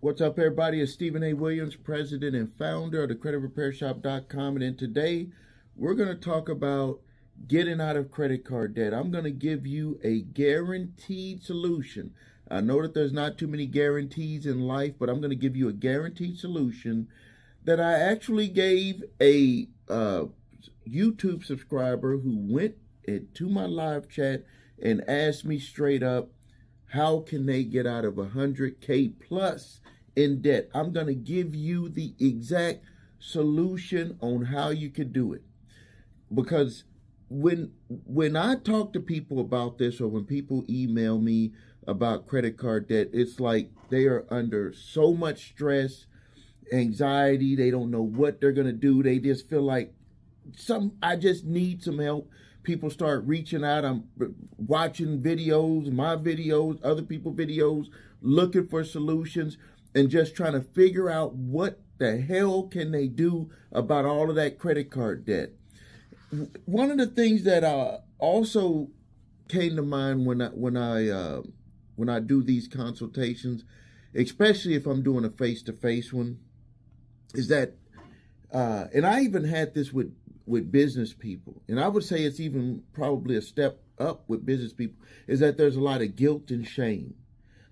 What's up, everybody? It's Stephen A. Williams, president and founder of the CreditRepairShop.com. And today we're going to talk about getting out of credit card debt. I'm going to give you a guaranteed solution. I know that there's not too many guarantees in life, but I'm going to give you a guaranteed solution that I actually gave a YouTube subscriber who went into my live chat and asked me straight up, how can they get out of 100K plus in debt? I'm going to give you the exact solution on how you can do it. Because when I talk to people about this, or when people email me about credit card debt, it's like they are under so much stress, anxiety. They don't know what they're going to do. They just feel like I just need some help. People start reaching out. I'm watching videos, my videos, other people's videos, looking for solutions and just trying to figure out what the hell can they do about all of that credit card debt. One of the things that also came to mind when I do these consultations, especially if I'm doing a face-to-face one, is that, and I even had this with business people, and I would say it's even probably a step up with business people, is that there's a lot of guilt and shame.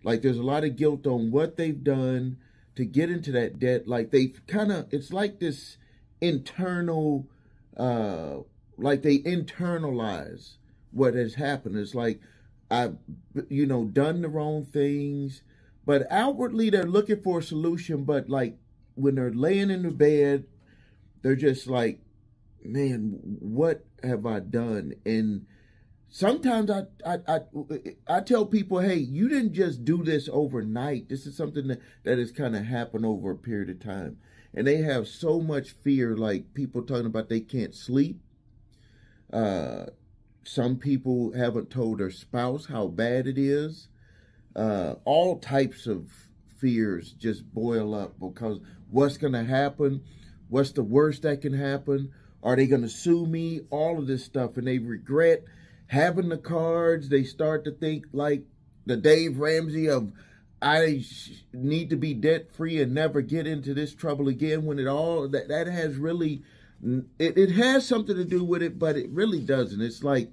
Like there's a lot of guilt on what they've done to get into that debt. Like they've it's like this internal, like they internalize what has happened. It's like, I've, done the wrong things, but outwardly they're looking for a solution. But like when they're laying in the bed, they're just like, man, what have I done? And sometimes I tell people, hey, you didn't just do this overnight. This is something that has kind of happened over a period of time. And they have so much fear, like people talking about they can't sleep. Some people haven't told their spouse how bad it is. All types of fears just boil up because what's going to happen? What's the worst that can happen? Are they going to sue me? All of this stuff. And they regret having the cards. They start to think like the Dave Ramsey of, I need to be debt free and never get into this trouble again, when it all, that has really, it has something to do with it, but it really doesn't. It's like,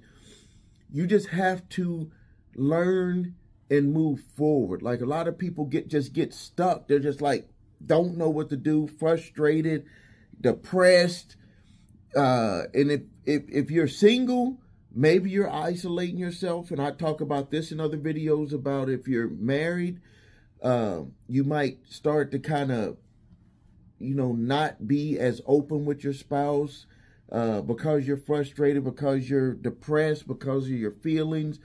you just have to learn and move forward. Like a lot of people just get stuck. They're just like, don't know what to do, frustrated, depressed. And if you're single, maybe you're isolating yourself. And I talk about this in other videos about if you're married, you might start to kind of, not be as open with your spouse, because you're frustrated, because you're depressed, because of your feelings,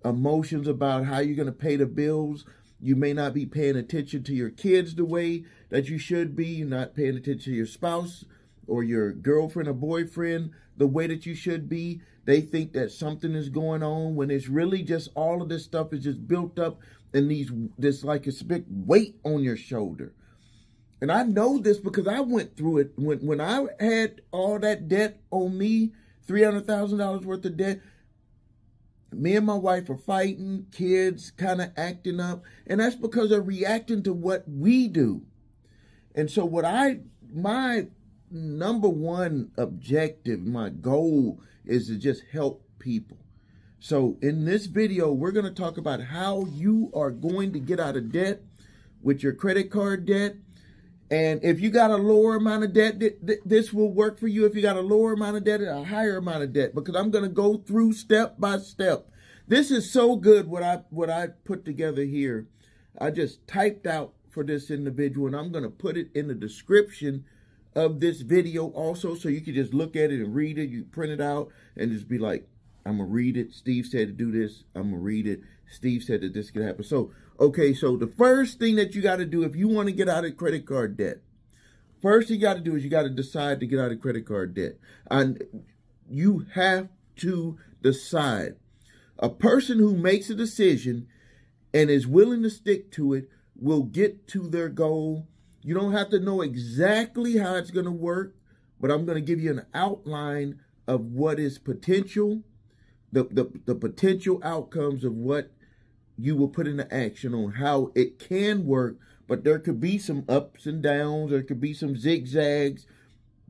emotions about how you're going to pay the bills. You may not be paying attention to your kids the way that you should be. You're not paying attention to your spouse or your girlfriend or boyfriend the way that you should be. They think that something is going on when it's really just all of this stuff is just built up and this like a big weight on your shoulder. And I know this because I went through it when I had all that debt on me, $300,000 worth of debt. Me and my wife are fighting, kids kind of acting up, and that's because they're reacting to what we do. And so my number one objective, my goal, is to just help people. So in this video, we're going to talk about how you are going to get out of debt with your credit card debt. And if you got a lower amount of debt, this will work for you. If you got a lower amount of debt and a higher amount of debt, because I'm going to go through step by step. This is so good what I put together here. I just typed out for this individual, and I'm going to put it in the description of this video also, so you can just look at it and read it. You print it out and just be like, I'm going to read it. Steve said to do this. I'm going to read it. Steve said that this could happen. So, okay, so the first thing that you got to do if you want to get out of credit card debt, first thing you got to do is you got to decide to get out of credit card debt. And you have to decide. A person who makes a decision and is willing to stick to it will get to their goal. You don't have to know exactly how it's going to work, but I'm going to give you an outline of what is potential, the potential outcomes of what you will put into action on how it can work, but there could be some ups and downs. There could be some zigzags,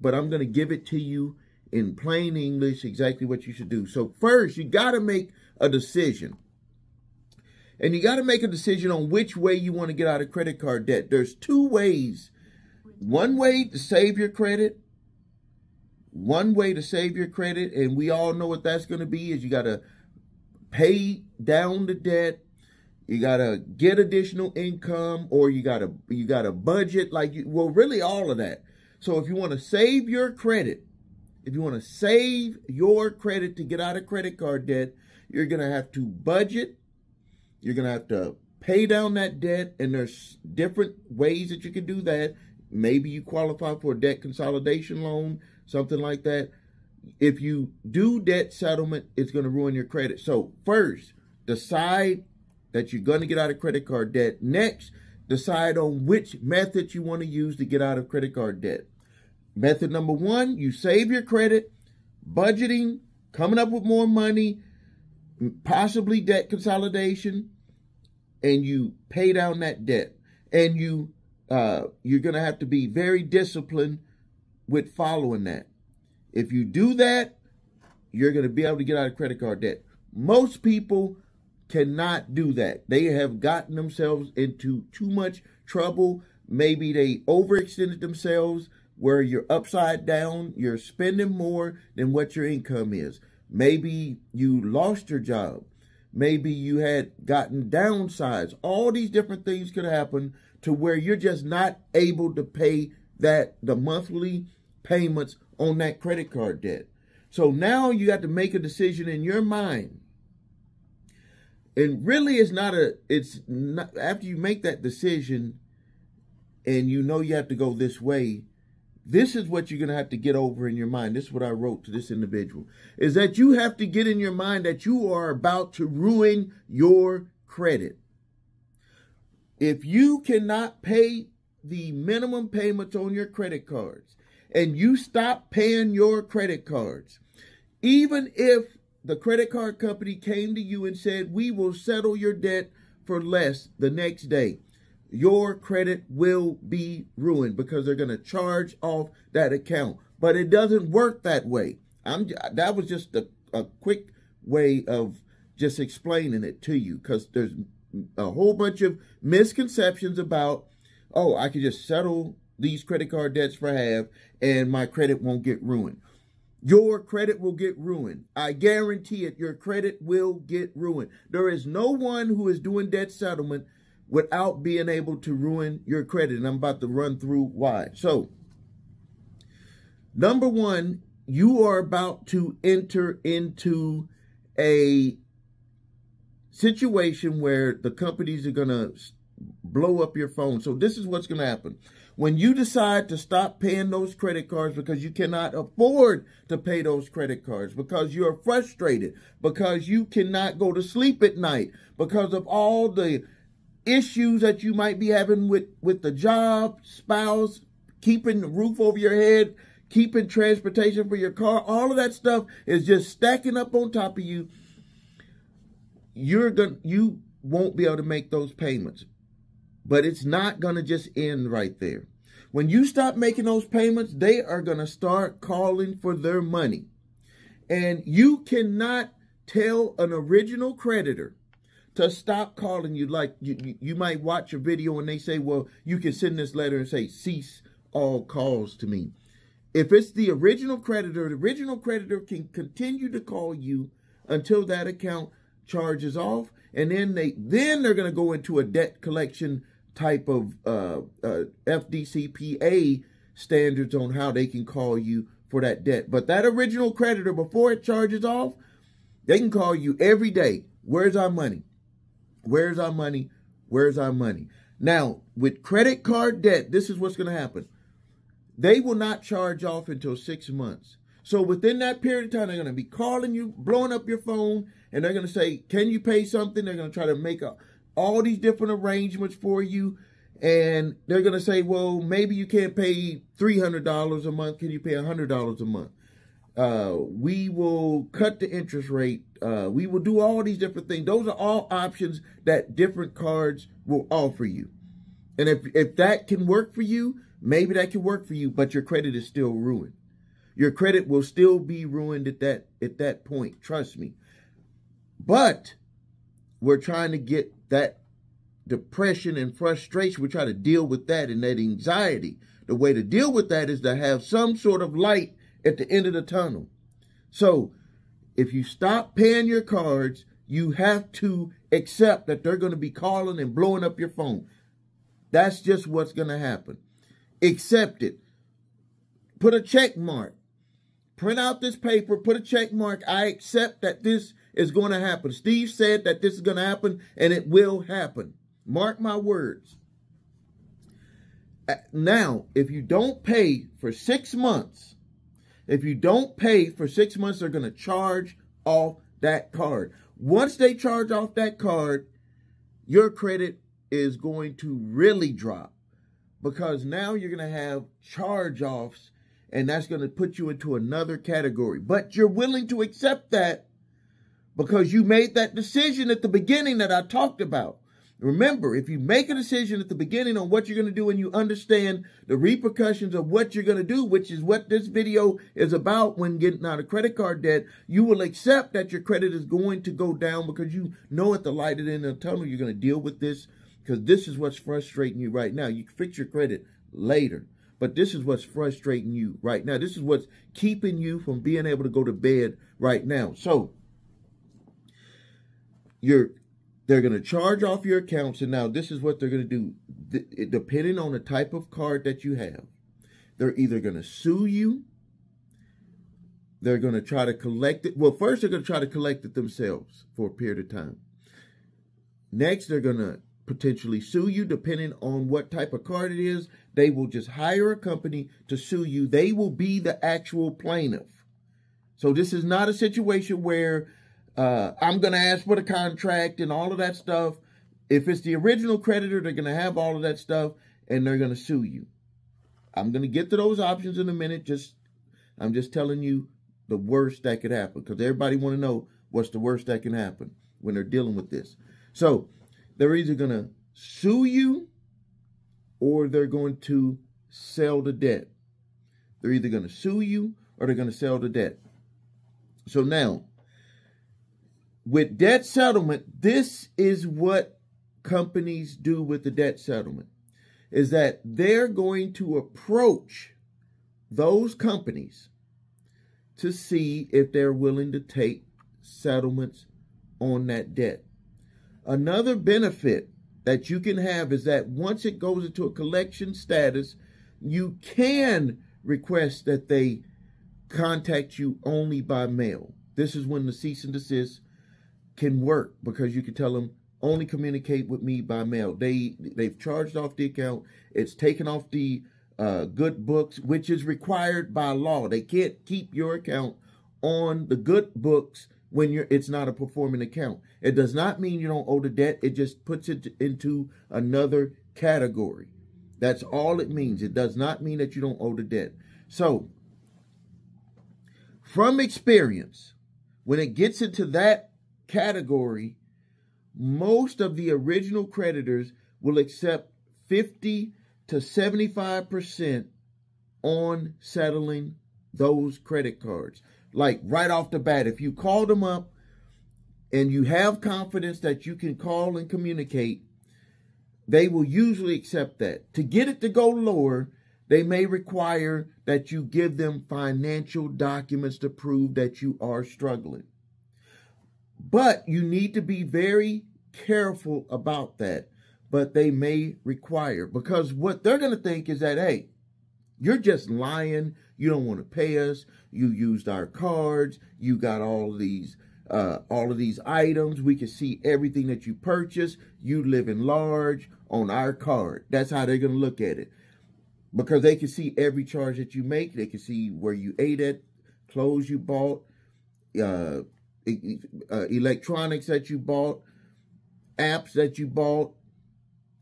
but I'm going to give it to you in plain English exactly what you should do. So first, you got to make a decision. And you got to make a decision on which way you want to get out of credit card debt. There's two ways. One way to save your credit. One way to save your credit, and we all know what that's going to be, is you got to pay down the debt. You got to get additional income, or you got to budget, well, really all of that. So if you want to save your credit, if you want to save your credit to get out of credit card debt, you're going to have to budget. You're going to have to pay down that debt, and there's different ways that you can do that. Maybe you qualify for a debt consolidation loan, something like that. If you do debt settlement, it's going to ruin your credit. So first, decide that you're going to get out of credit card debt. Next, decide on which method you want to use to get out of credit card debt. Method number one, you save your credit, budgeting, coming up with more money, possibly debt consolidation, and you pay down that debt. And you're going to have to be very disciplined with following that. If you do that, you're going to be able to get out of credit card debt. Most people cannot do that. They have gotten themselves into too much trouble. Maybe they overextended themselves where you're upside down. You're spending more than what your income is. Maybe you lost your job. Maybe you had gotten downsized. All these different things could happen to where you're just not able to pay the monthly payments on that credit card debt. So now you got to make a decision in your mind. And really it's not, after you make that decision and you know you have to go this way, this is what you're going to have to get over in your mind. This is what I wrote to this individual, is that you have to get in your mind that you are about to ruin your credit. If you cannot pay the minimum payments on your credit cards and you stop paying your credit cards, even if the credit card company came to you and said, we will settle your debt for less the next day, your credit will be ruined because they're going to charge off that account. But it doesn't work that way. That was just a quick way of just explaining it to you, because there's a whole bunch of misconceptions about, oh, I can just settle these credit card debts for half and my credit won't get ruined. Your credit will get ruined. I guarantee it. Your credit will get ruined. There is no one who is doing debt settlement without being able to ruin your credit. And I'm about to run through why. So, number one, you are about to enter into a situation where the companies are going to blow up your phone. So this is what's going to happen. When you decide to stop paying those credit cards because you cannot afford to pay those credit cards, because you're frustrated, because you cannot go to sleep at night, because of all the issues that you might be having with the job, spouse, keeping the roof over your head, keeping transportation for your car, all of that stuff is just stacking up on top of you. You won't be able to make those payments. But it's not going to just end right there. When you stop making those payments, they are going to start calling for their money. And you cannot tell an original creditor to stop calling you. Like you might watch a video and they say, well, you can send this letter and say, cease all calls to me. If it's the original creditor can continue to call you until that account charges off. And then they're going to go into a debt collection type of FDCPA standards on how they can call you for that debt. But that original creditor, before it charges off, they can call you every day. Where's our money? Where's our money? Where's our money? Now, with credit card debt, this is what's going to happen. They will not charge off until 6 months. So within that period of time, they're going to be calling you, blowing up your phone, and they're going to say, can you pay something? They're going to try to make all these different arrangements for you. And they're going to say, well, maybe you can't pay $300 a month. Can you pay $100 a month? We will cut the interest rate. We will do all these different things. Those are all options that different cards will offer you. And if that can work for you, maybe that can work for you, but your credit is still ruined. Your credit will still be ruined at that point. Trust me. But we're trying to get that depression and frustration. We're trying to deal with that and that anxiety. The way to deal with that is to have some sort of light at the end of the tunnel. So if you stop paying your cards, you have to accept that they're going to be calling and blowing up your phone. That's just what's going to happen. Accept it. Put a check mark. Print out this paper. Put a check mark. I accept that this is going to happen. Steve said that this is going to happen, and it will happen. Mark my words. Now, if you don't pay for 6 months, they're going to charge off that card. Once they charge off that card, your credit is going to really drop, because now you're going to have charge-offs, and that's going to put you into another category. But you're willing to accept that because you made that decision at the beginning that I talked about. Remember, if you make a decision at the beginning on what you're going to do and you understand the repercussions of what you're going to do, which is what this video is about when getting out of credit card debt, you will accept that your credit is going to go down, because you know at the light at the end of the tunnel you're going to deal with this, because this is what's frustrating you right now. You can fix your credit later, but this is what's frustrating you right now. This is what's keeping you from being able to go to bed right now. So they're going to charge off your accounts, and now this is what they're going to do. Depending on the type of card that you have, they're either going to sue you, they're going to try to collect it. Well, first they're going to try to collect it themselves for a period of time. Next, they're going to potentially sue you. Depending on what type of card it is, they will just hire a company to sue you. They will be the actual plaintiff. So this is not a situation where I'm going to ask for the contract and all of that stuff. If it's the original creditor, they're going to have all of that stuff, and they're going to sue you. I'm going to get to those options in a minute. I'm just telling you the worst that could happen, because everybody want to know what's the worst that can happen when they're dealing with this. So they're either going to sue you or they're going to sell the debt. They're either going to sue you or they're going to sell the debt. So now, with debt settlement, this is what companies do with the debt settlement, is that they're going to approach those companies to see if they're willing to take settlements on that debt. Another benefit that you can have is that once it goes into a collection status, you can request that they contact you only by mail. This is when the cease and desist can work, because you can tell them only communicate with me by mail. They've charged off the account. It's taken off the good books, which is required by law. They can't keep your account on the good books when it's not a performing account. It does not mean you don't owe the debt. It just puts it into another category. That's all it means. It does not mean that you don't owe the debt. So, from experience, when it gets into that category, most of the original creditors will accept 50 to 75% on settling those credit cards. Like right off the bat, if you call them up and you have confidence that you can call and communicate, they will usually accept that. To get it to go lower, they may require that you give them financial documents to prove that you are struggling. But you need to be very careful about that. But they may require, because what they're going to think is that, hey, you're just lying. You don't want to pay us. You used our cards. You got all of these items. We can see everything that you purchased. You live in large on our card. That's how they're going to look at it, because they can see every charge that you make. They can see where you ate at, clothes you bought, electronics that you bought, apps that you bought,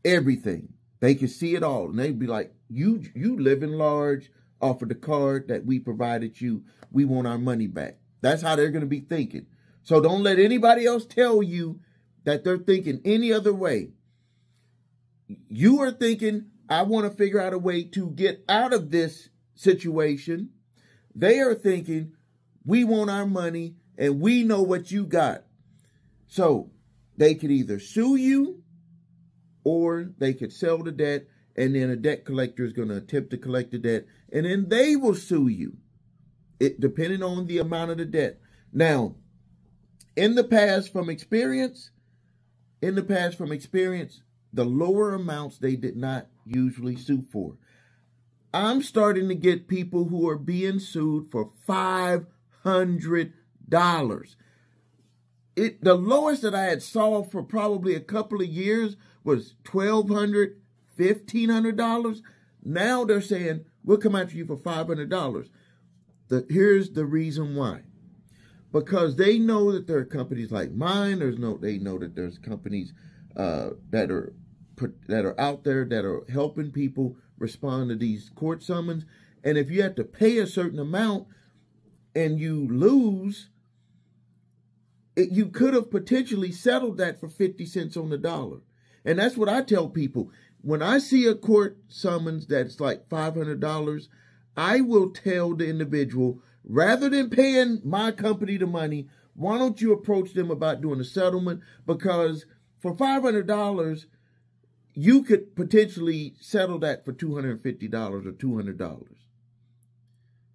everything. They can see it all, and they'd be like, you live in large off of the card that we provided you. We want our money back. That's how they're going to be thinking. So don't let anybody else tell you that they're thinking any other way. you are thinking, I want to figure out a way to get out of this situation. They are thinking, we want our money and we know what you got. So they could either sue you or they could sell the debt, and then a debt collector is going to attempt to collect the debt, and then they will sue you, depending on the amount of the debt. Now, in the past from experience, the lower amounts they did not usually sue for. I'm starting to get people who are being sued for $500. The lowest that I had saw for probably a couple of years was $1,200, $1,500. Now they're saying, we'll come after you for $500. Here's the reason why. Because they know that there are companies like mine. They know that there's companies that are out there that are helping people respond to these court summons. And if you have to pay a certain amount and you lose, you could have potentially settled that for 50 cents on the dollar. And that's what I tell people. When I see a court summons that's like $500, I will tell the individual, rather than paying my company the money, why don't you approach them about doing a settlement? Because for $500, you could potentially settle that for $250 or $200.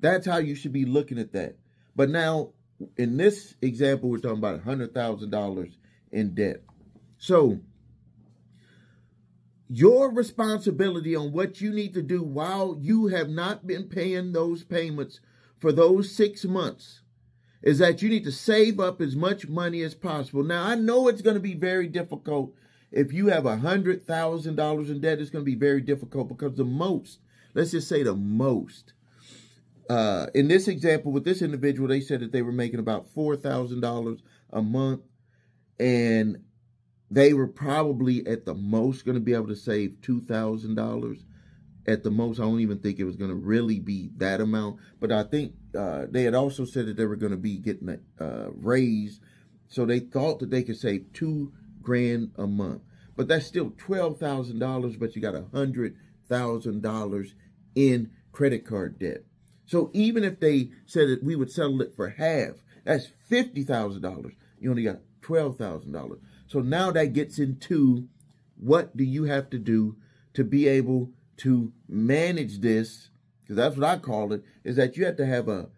That's how you should be looking at that. But now, in this example, we're talking about $100,000 in debt. So, your responsibility on what you need to do while you have not been paying those payments for those 6 months is that you need to save up as much money as possible. Now, I know it's going to be very difficult. If you have $100,000 in debt, it's going to be very difficult because the most, let's just say the most, in this example with this individual, they said that they were making about $4,000 a month, and they were probably at the most going to be able to save $2,000 at the most. I don't even think it was going to really be that amount, but I think they had also said that they were going to be getting a raise, so they thought that they could save $2,000 a month. But that's still $12,000, but you got $100,000 in credit card debt. So even if they said that we would settle it for half, that's $50,000. You only got $12,000. So now that gets into what do you have to do to be able to manage this, because that's what I call it, is that you have to have a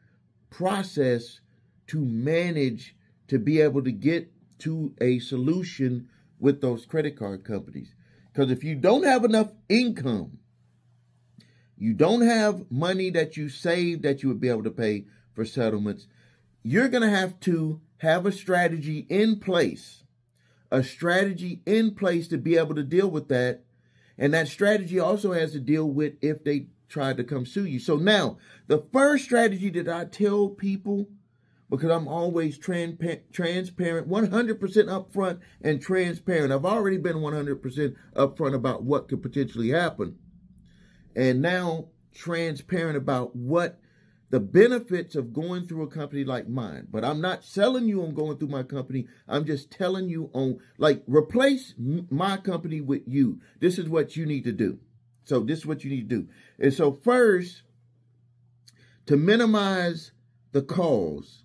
process to manage to be able to get to a solution with those credit card companies. Because if you don't have enough income, you don't have money that you save that you would be able to pay for settlements, you're going to have a strategy in place. A strategy in place to be able to deal with that. And that strategy also has to deal with if they try to come sue you. So now, the first strategy that I tell people, because I'm always transparent, 100% upfront and transparent. I've already been 100% upfront about what could potentially happen. And now transparent about what the benefits of going through a company like mine. But I'm not selling you on going through my company. I'm just telling you on, like, replace my company with you. This is what you need to do. So this is what you need to do. And so first, to minimize the calls,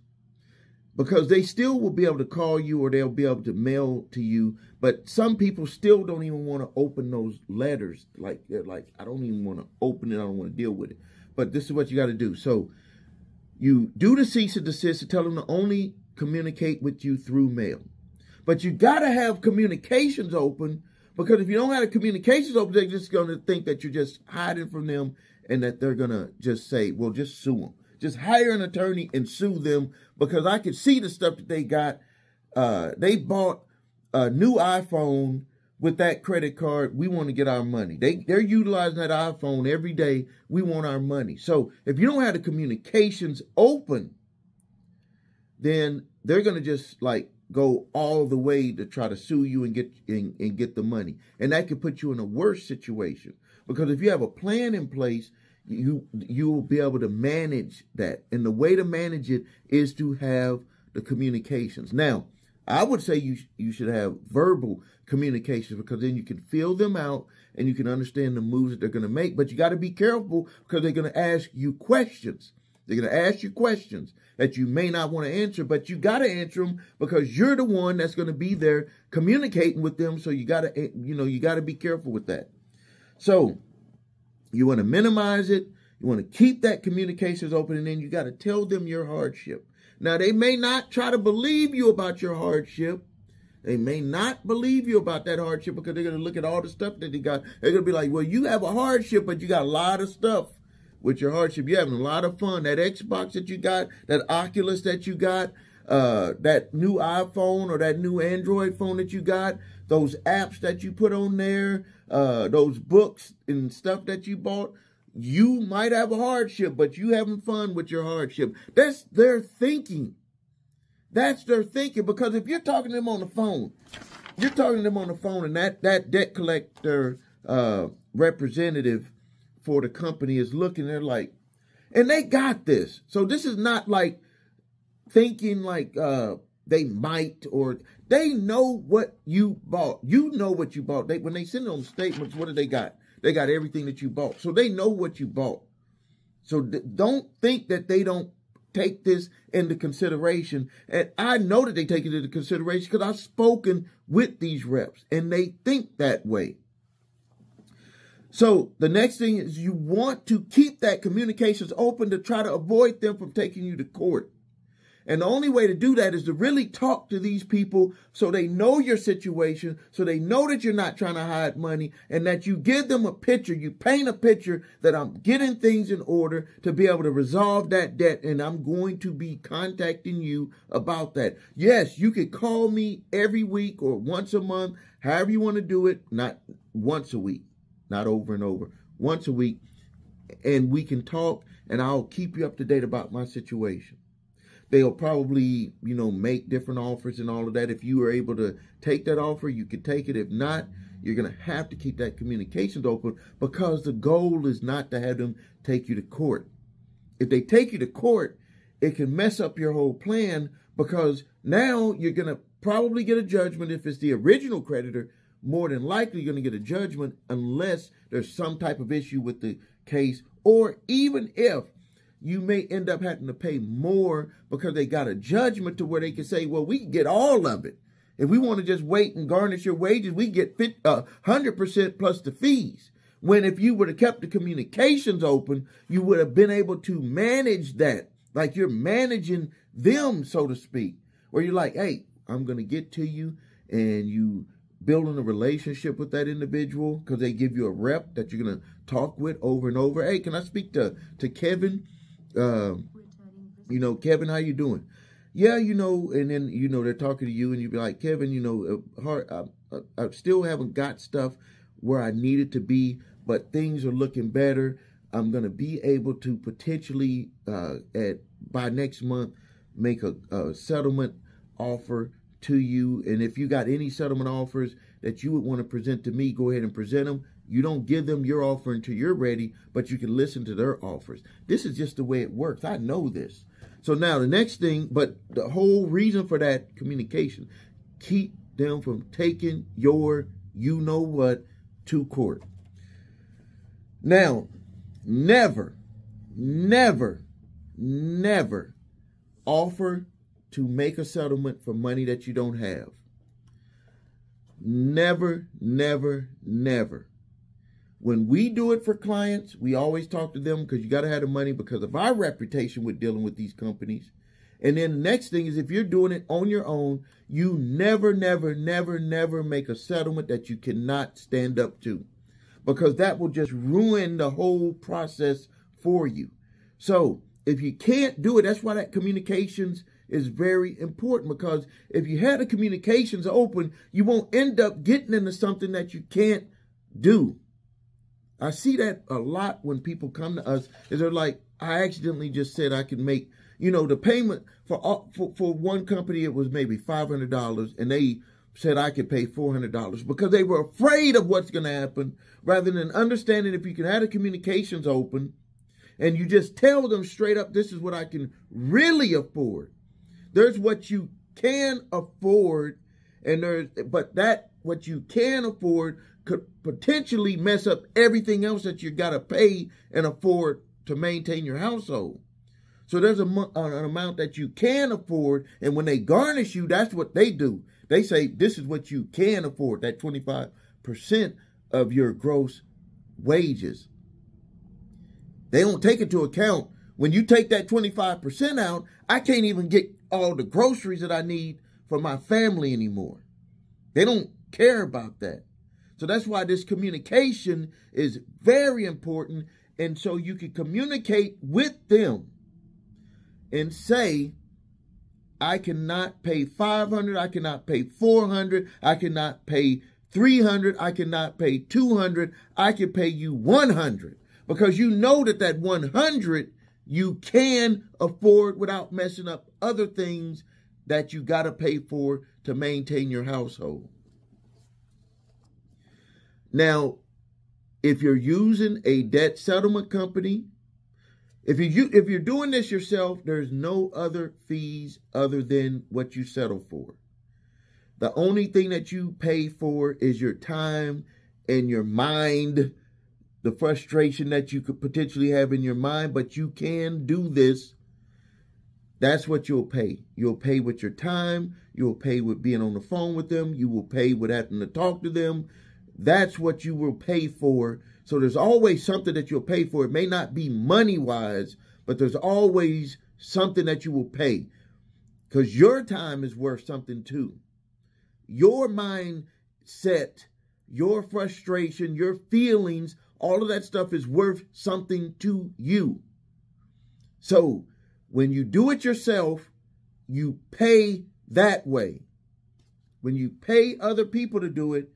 because they still will be able to call you or they'll be able to mail to you. But some people still don't even want to open those letters. They're like, I don't even want to open it. I don't want to deal with it. But this is what you got to do. So you do the cease and desist to tell them to only communicate with you through mail. But you got to have communications open, because if you don't have the communications open, they're just going to think that you're just hiding from them and that they're going to just say, well, just sue them. Just hire an attorney and sue them, because I could see the stuff that they got. They bought a new iPhone with that credit card. We want to get our money. They're utilizing that iPhone every day. We want our money. So if you don't have the communications open, then they're going to just like go all the way to try to sue you and get the money. And that could put you in a worse situation, because if you have a plan in place, you will be able to manage that. And the way to manage it is to have the communications. Now, I would say you should have verbal communications, because then you can feel them out and you can understand the moves that they're going to make. But you got to be careful, because they're going to ask you questions. They're going to ask you questions that you may not want to answer, but you got to answer them because you're the one that's going to be there communicating with them. So you got to, you got to be careful with that. So you want to minimize it. You want to keep that communications open, and then you got to tell them your hardship. Now, they may not try to believe you about your hardship. They may not believe you about that hardship, because they're going to look at all the stuff that they got. They're going to be like, well, you have a hardship, but you got a lot of stuff with your hardship. You're having a lot of fun. That Xbox that you got, that Oculus that you got, that new iPhone or that new Android phone that you got, those apps that you put on there, those books and stuff that you bought. You might have a hardship, but you having fun with your hardship. That's their thinking. That's their thinking. Because if you're talking to them on the phone, and that debt collector representative for the company is looking, they're like, and they got this. So this is not like thinking like they might, or they know what you bought. You know what you bought. When they send them statements, what do they got? They got everything that you bought. So they know what you bought. So don't think that they don't take this into consideration. And I know that they take it into consideration because I've spoken with these reps and they think that way. So the next thing is you want to keep that communications open to try to avoid them from taking you to court. And the only way to do that is to really talk to these people so they know your situation, so they know that you're not trying to hide money, and that you give them a picture, you paint a picture that I'm getting things in order to be able to resolve that debt, and I'm going to be contacting you about that. Yes, you could call me every week or once a month, however you want to do it, not once a week, not over and over, once a week, and we can talk, and I'll keep you up to date about my situation. They'll probably, make different offers and all of that. If you are able to take that offer, you can take it. If not, you're going to have to keep that communications open, because the goal is not to have them take you to court. If they take you to court, it can mess up your whole plan, because now you're going to probably get a judgment. If it's the original creditor, more than likely you're going to get a judgment unless there's some type of issue with the case, or even if you may end up having to pay more because they got a judgment to where they can say, well, we can get all of it. If we want to just wait and garnish your wages, we get 100% plus the fees. When if you would have kept the communications open, you would have been able to manage that. Like you're managing them, so to speak, where you're like, hey, I'm going to get to you, and you building a relationship with that individual because they give you a rep that you're going to talk with over and over. Hey, can I speak to Kevin? Kevin, how you doing? Yeah, and then, they're talking to you and you be like, Kevin, I still haven't got stuff where I need it to be, but things are looking better. I'm going to be able to potentially, by next month, make a settlement offer to you. And if you got any settlement offers that you would want to present to me, go ahead and present them. You don't give them your offer until you're ready, but you can listen to their offers. This is just the way it works. I know this. So now the next thing, but the whole reason for that communication, keep them from taking your you-know-what to court. Now, never, never, never offer to make a settlement for money that you don't have. Never, never, never. When we do it for clients, we always talk to them because you got to have the money because of our reputation with dealing with these companies. And then the next thing is if you're doing it on your own, you never, never, never, never make a settlement that you cannot stand up to, because that will just ruin the whole process for you. So if you can't do it, that's why that communications is very important, because if you had the communications open, you won't end up getting into something that you can't do. I see that a lot when people come to us, is they're like, I accidentally just said I could make, the payment for one company, it was maybe $500, and they said I could pay $400 because they were afraid of what's going to happen, rather than understanding if you can have the communications open and you just tell them straight up, this is what I can really afford. There's what you can afford, but that what you can afford could potentially mess up everything else that you got to pay and afford to maintain your household. So there's an amount that you can afford, and when they garnish you, that's what they do. They say this is what you can afford, that 25% of your gross wages. They don't take into account when you take that 25% out, I can't even get all the groceries that I need for my family anymore. They don't care about that. So that's why this communication is very important. And so you can communicate with them and say, I cannot pay $500, I cannot pay $400, I cannot pay $300, I cannot pay $200, I can pay you $100. Because you know that $100 you can afford without messing up other things that you got to pay for to maintain your household. Now, if you're using a debt settlement company, if you're doing this yourself, there's no other fees other than what you settle for. The only thing that you pay for is your time and your mind, the frustration that you could potentially have in your mind, but you can do this. That's what you'll pay. You'll pay with your time. You'll pay with being on the phone with them. You will pay with having to talk to them. That's what you will pay for. So there's always something that you'll pay for. It may not be money-wise, but there's always something that you will pay because your time is worth something too. Your mindset, your frustration, your feelings, all of that stuff is worth something to you. So when you do it yourself, you pay that way. When you pay other people to do it,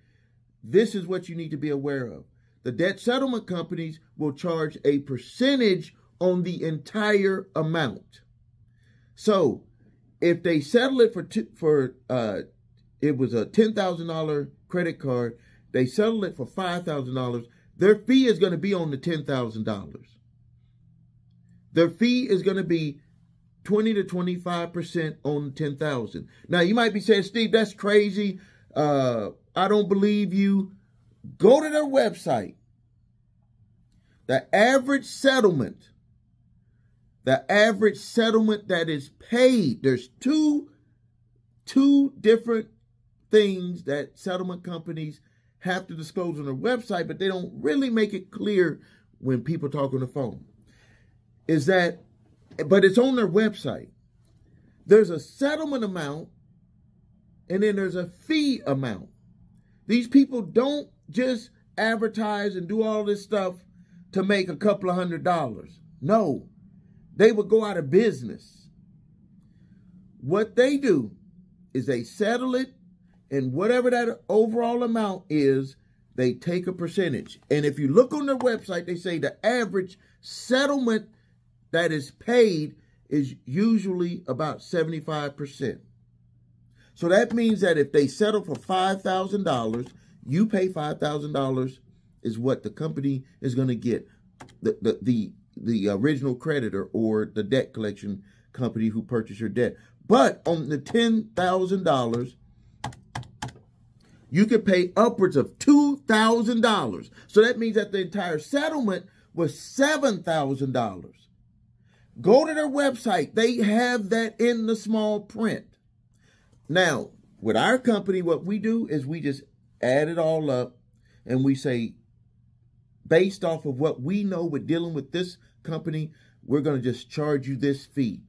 this is what you need to be aware of. The debt settlement companies will charge a percentage on the entire amount. So if they settle it for it was a $10,000 credit card, they settle it for $5,000, their fee is going to be on the $10,000. Their fee is going to be 20 to 25% on $10,000. Now you might be saying, Steve, that's crazy. I don't believe you. Go to their website. The average settlement that is paid, there's two different things that settlement companies have to disclose on their website, but they don't really make it clear when people talk on the phone. But it's on their website. There's a settlement amount and then there's a fee amount. These people don't just advertise and do all this stuff to make a couple of $100. No, they would go out of business. What they do is they settle it, and whatever that overall amount is, they take a percentage. And if you look on their website, they say the average settlement that is paid is usually about 75%. So that means that if they settle for $5,000, you pay $5,000 is what the company is going to get. The original creditor or the debt collection company who purchased your debt. But on the $10,000, you could pay upwards of $2,000. So that means that the entire settlement was $7,000. Go to their website. They have that in the small print. Now, with our company, what we do is we just add it all up and we say, based off of what we know with dealing with this company, we're going to just charge you this fee.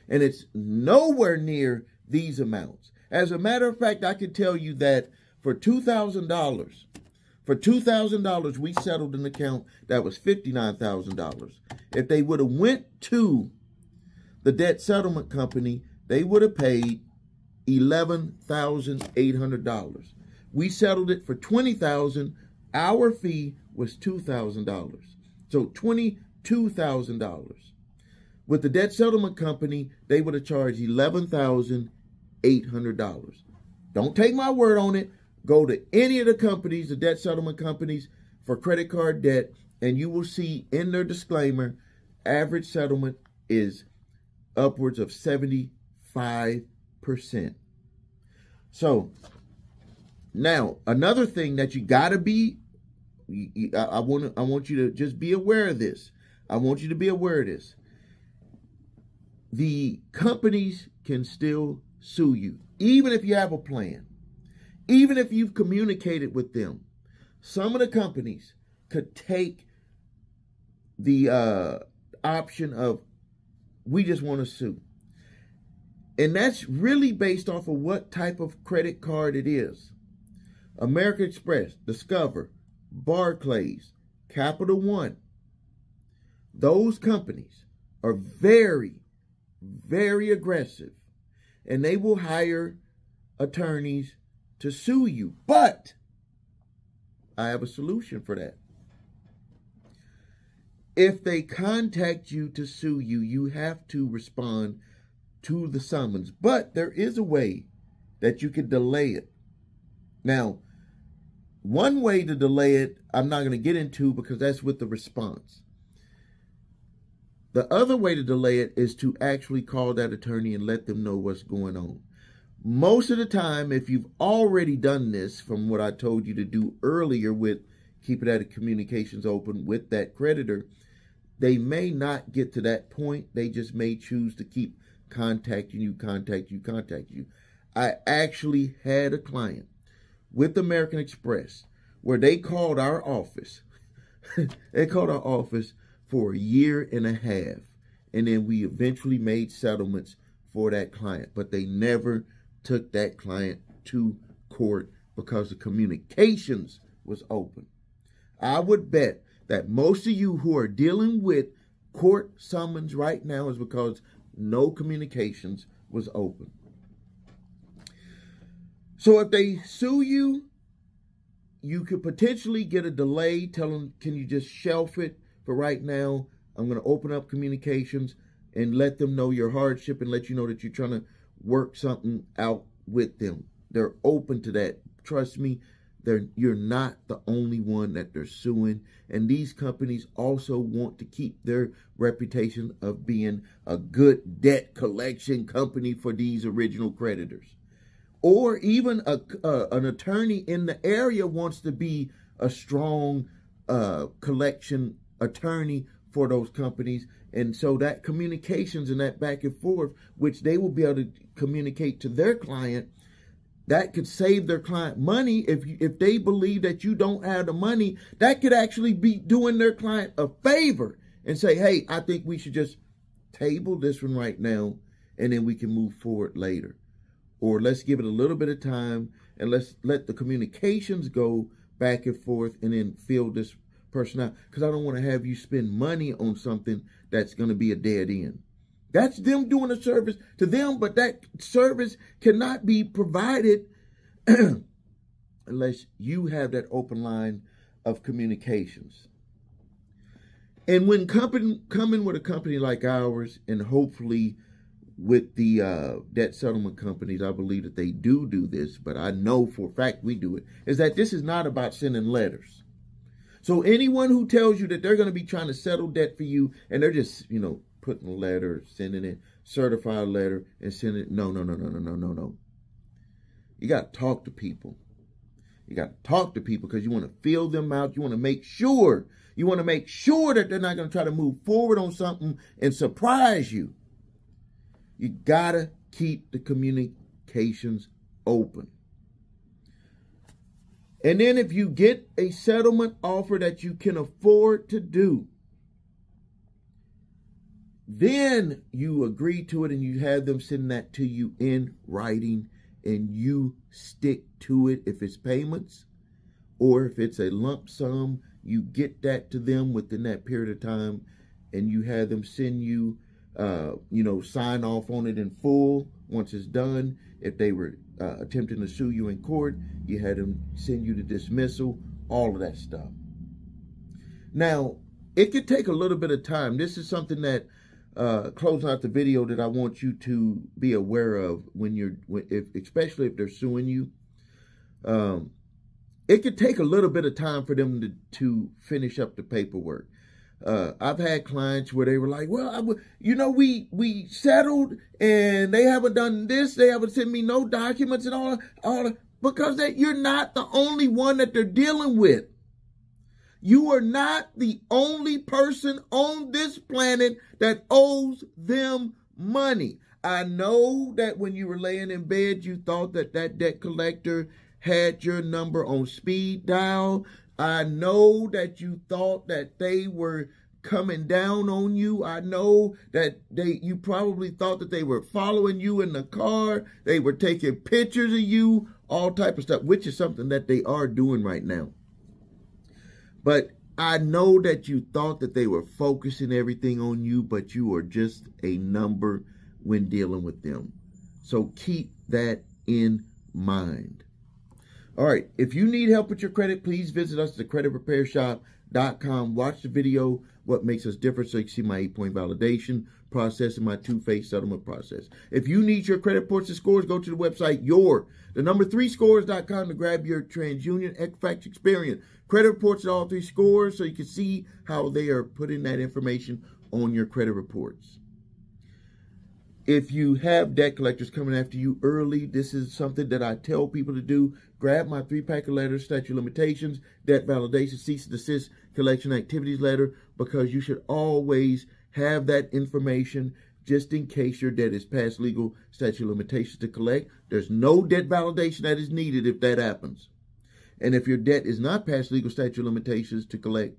And it's nowhere near these amounts. As a matter of fact, I can tell you that for $2,000, we settled an account that was $59,000. If they would have went to the debt settlement company, they would have paid $11,800. We settled it for $20,000. Our fee was $2,000. So $22,000. With the debt settlement company, they would have charged $11,800. Don't take my word on it. Go to any of the companies, the debt settlement companies for credit card debt, and you will see in their disclaimer, average settlement is upwards of 75%. So now another thing that you gotta be, I want you to just be aware of this. I want you to be aware of this. The companies can still sue you, even if you have a plan, even if you've communicated with them. Some of the companies could take the option of, we just want to sue. And that's really based off of what type of credit card it is. American Express, Discover, Barclays, Capital One. Those companies are very, very aggressive. And they will hire attorneys to sue you. But I have a solution for that. If they contact you to sue you, you have to respond to the summons. But there is a way that you can delay it. Now, one way to delay it, I'm not going to get into because that's with the response. The other way to delay it is to actually call that attorney and let them know what's going on. Most of the time, if you've already done this, from what I told you to do earlier with keeping that communications open with that creditor, they may not get to that point. They just may choose to keep contacting you. I actually had a client with American Express where they called our office. They called our office for a year and a half. And then we eventually made settlements for that client. But they never took that client to court because the communications was open. I would bet that most of you who are dealing with court summons right now is because no communications was open. So if they sue you, you could potentially get a delay. Tell them, can you just shelf it for right now? I'm going to open up communications and let them know your hardship and let you know that you're trying to work something out with them. They're open to that. Trust me, you're not the only one that they're suing. And these companies also want to keep their reputation of being a good debt collection company for these original creditors. Or even an attorney in the area wants to be a strong collection attorney for those companies. And so that communications and that back and forth, which they will be able to communicate to their client, that could save their client money. If they believe that you don't have the money, that could actually be doing their client a favor and say, hey, I think we should just table this one right now and then we can move forward later. Or let's give it a little bit of time and let's let the communications go back and forth and then fill this person out. Because I don't want to have you spend money on something that's going to be a dead end. That's them doing a service to them, but that service cannot be provided unless you have that open line of communications. And when coming with a company like ours, and hopefully with the debt settlement companies, I believe that they do this, but I know for a fact we do it, is that this is not about sending letters. So anyone who tells you that they're going to be trying to settle debt for you and they're just, putting a letter, sending it, certified letter, and sending it. No. You got to talk to people. You got to talk to people because you want to feel them out. You want to make sure. You want to make sure that they're not going to try to move forward on something and surprise you. You got to keep the communications open. And then if you get a settlement offer that you can afford to do, then you agree to it and you have them send that to you in writing and you stick to it. If it's payments or if it's a lump sum, you get that to them within that period of time and you have them send you, sign off on it in full once it's done. If they were attempting to sue you in court, you had them send you the dismissal, all of that stuff. Now, it could take a little bit of time. This is something that closing out the video that I want you to be aware of especially if they're suing you. It could take a little bit of time for them to finish up the paperwork. I've had clients where they were like, well, we settled and they haven't done this. They haven't sent me no documents and all because you're not the only one that they're dealing with. You are not the only person on this planet that owes them money. I know that when you were laying in bed, you thought that debt collector had your number on speed dial. I know that you thought that they were coming down on you. I know that you probably thought that they were following you in the car. They were taking pictures of you, all type of stuff, which is something that they are doing right now. But I know that you thought that they were focusing everything on you, but you are just a number when dealing with them. So keep that in mind. All right, if you need help with your credit, please visit us at thecreditrepairshop.com. Watch the video, What Makes Us Different, so you can see my 8-point validation process and my 2-phase settlement process. If you need your credit reports and scores, go to the website the3scores.com to grab your TransUnion Equifax Experian credit reports at all 3 scores so you can see how they are putting that information on your credit reports. If you have debt collectors coming after you early, this is something that I tell people to do. Grab my 3-pack of letters, statute of limitations, debt validation, cease and desist, collection activities letter, because you should always have that information just in case your debt is past legal statute of limitations to collect. There's no debt validation that is needed if that happens. And if your debt is not past legal statute of limitations to collect,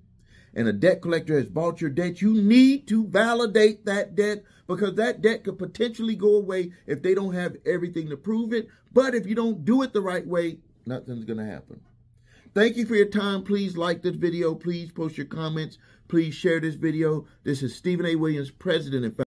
and a debt collector has bought your debt, you need to validate that debt, because that debt could potentially go away if they don't have everything to prove it. But if you don't do it the right way, nothing's going to happen. Thank you for your time. Please like this video. Please post your comments. Please share this video. This is Stephen A. Williams, President and Founder.